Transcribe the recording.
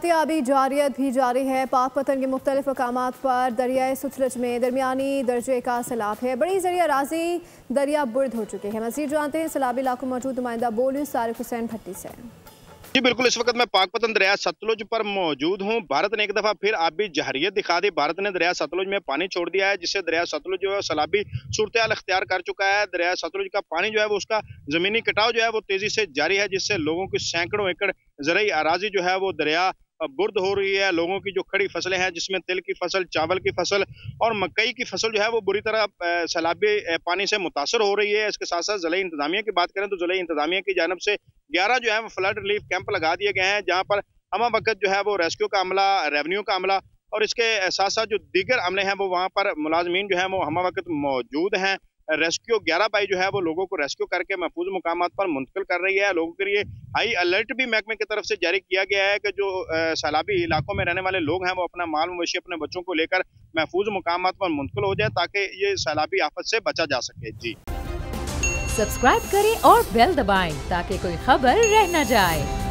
एहतियाबी जारियत भी जारी है। पाकपतन के मुख्तलिफ मकामात पर दरियाए सतलुज में दरमियानी दर्जे का सैलाब है। बड़ी जरिया राजी दरिया बुर्द हो चुके हैं। मज़ीद जानते हैं सैलाबी इलाकों में मौजूद नुमाइंदा बोल तारिक हुसैन भट्टी से। जी बिल्कुल, इस वक्त मैं पाकपतन दरिया सतलुज पर मौजूद हूँ। भारत ने एक दफा फिर आबी जहरियत दिखा दी। भारत ने दरिया सतलुज में पानी छोड़ दिया है, जिससे दरिया सतलुज जो है सैलाबी सूरत अख्तियार कर चुका है। दरिया सतलुज का पानी जो है वो उसका जमीनी कटाव जो है वो तेजी से जारी है, जिससे लोगों की सैकड़ों एकड़ ज़राई अराजी जो है वो दरिया बुर्द हो रही है। लोगों की जो खड़ी फसलें हैं, जिसमें तिल की फसल, चावल की फसल और मकई की फसल जो है वो बुरी तरह सैलाबी पानी से मुतासर हो रही है। इसके साथ साथ ज़िला इंतजामिया की बात करें तो ज़िला इंतजामिया की जानब से 11 जो है वो फ्लड रिलीफ कैंप लगा दिए गए हैं, जहाँ पर हमा वक्त जो है वो रेस्क्यू का अमला, रेवेन्यू का अमला और इसके साथ साथ जो दीगर अमले हैं वो वहाँ पर मुलाजमीन जो है वो हमा वक्त मौजूद हैं। रेस्क्यू 11 बाई जो है वो लोगों को रेस्क्यू करके महफूज मुकामात पर मुंतकिल कर रही है। लोगों के लिए हाई अलर्ट भी महकमे की तरफ से जारी किया गया है कि जो सैलाबी इलाकों में रहने वाले लोग हैं वो अपना माल मवेशी, अपने बच्चों को लेकर महफूज मुकामात पर मुंतकिल हो जाए, ताकि ये सैलाबी आफत से बचा जा सके। जी सब्सक्राइब करें और बेल दबाएं ताकि कोई खबर रह न जाए।